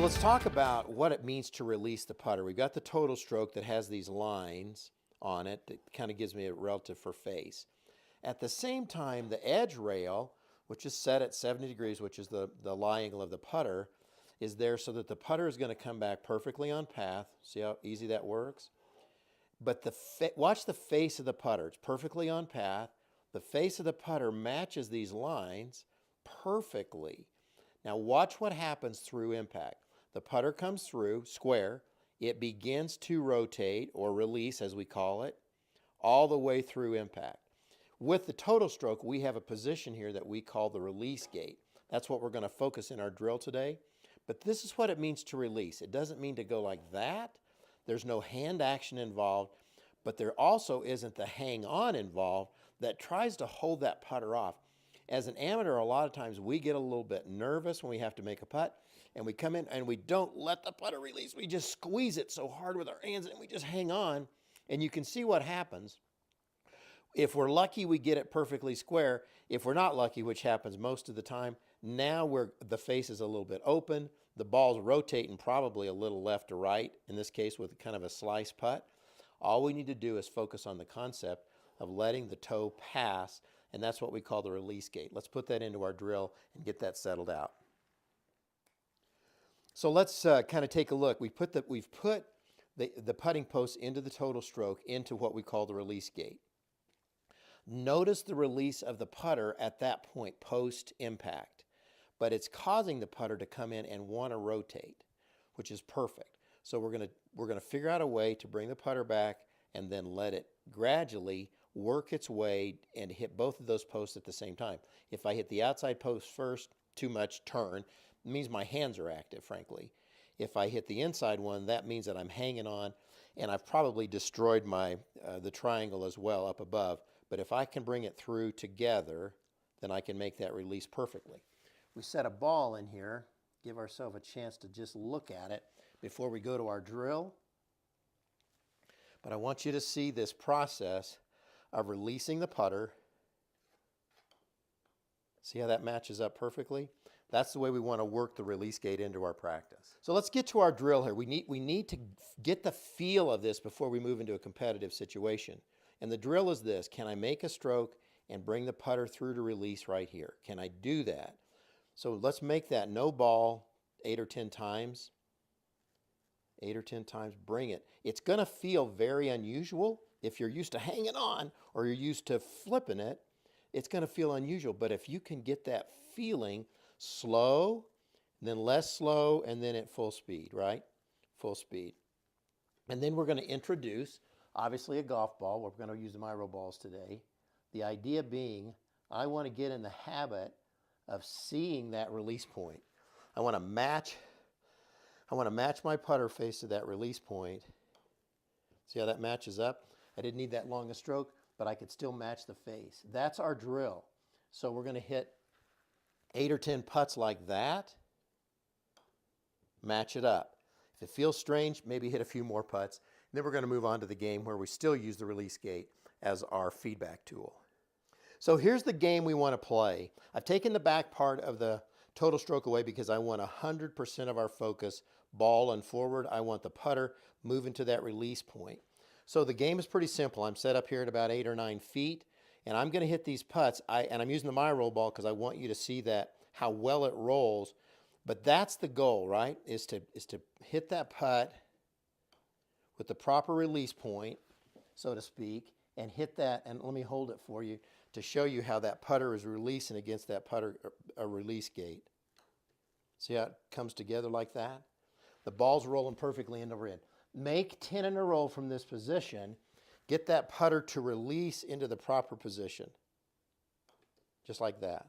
So let's talk about what it means to release the putter. We've got the total stroke that has these lines on it that kind of gives me a relative for face. At the same time, the edge rail, which is set at 70 degrees, which is the lie angle of the putter, is there so that the putter is going to come back perfectly on path. See how easy that works? But watch the face of the putter. It's perfectly on path. The face of the putter matches these lines perfectly. Now watch what happens through impact. The putter comes through, square. It begins to rotate, or release as we call it, all the way through impact. With the total stroke, we have a position here that we call the release gate. That's what we're going to focus in our drill today. But this is what it means to release. It doesn't mean to go like that. There's no hand action involved, but there also isn't the hang on involved that tries to hold that putter off. As an amateur, a lot of times we get a little bit nervous when we have to make a putt, and we come in and we don't let the putter release. We just squeeze it so hard with our hands and we just hang on, and you can see what happens. If we're lucky, we get it perfectly square. If we're not lucky, which happens most of the time, now the face is a little bit open. The ball's rotating probably a little left to right, in this case with kind of a slice putt. All we need to do is focus on the concept of letting the toe pass, and that's what we call the release gate. Let's put that into our drill and get that settled out. So let's kind of take a look. We've put the putting post into the total stroke into what we call the release gate. Notice the release of the putter at that point post impact, but it's causing the putter to come in and want to rotate, which is perfect. So we're going to figure out a way to bring the putter back and then let it gradually work its way and hit both of those posts at the same time. If I hit the outside post first, too much turn, it means my hands are active, frankly. If I hit the inside one, that means that I'm hanging on, and I've probably destroyed the triangle as well up above. But if I can bring it through together, then I can make that release perfectly. We set a ball in here, give ourselves a chance to just look at it before we go to our drill. But I want you to see this process of releasing the putter. See how that matches up perfectly? That's the way we want to work the release gate into our practice. So let's get to our drill here. We need to get the feel of this before we move into a competitive situation. And the drill is this: can I make a stroke and bring the putter through to release right here? Can I do that? So let's make that no ball 8 or 10 times. 8 or 10 times, bring it. It's going to feel very unusual. If you're used to hanging on or you're used to flipping it, it's going to feel unusual. But if you can get that feeling slow, then less slow, and then at full speed, right? Full speed. And then we're going to introduce, obviously, a golf ball. We're going to use the Miro balls today. The idea being, I want to get in the habit of seeing that release point. I want to match my putter face to that release point. See how that matches up? I didn't need that long a stroke, but I could still match the face. That's our drill. So we're going to hit 8 or 10 putts like that. Match it up. If it feels strange, maybe hit a few more putts. Then we're going to move on to the game where we still use the release gate as our feedback tool. So here's the game we want to play. I've taken the back part of the total stroke away because I want 100% of our focus ball and forward. I want the putter moving to that release point. So the game is pretty simple. I'm set up here at about 8 or 9 feet, and I'm going to hit these putts. And I'm using the Miro ball because I want you to see that how well it rolls. But that's the goal, right? Is to hit that putt with the proper release point, so to speak, and hit that. And let me hold it for you to show you how that putter is releasing against that putter release gate. See how it comes together like that? The ball's rolling perfectly into red. Make 10 in a row from this position. Get that putter to release into the proper position. Just like that.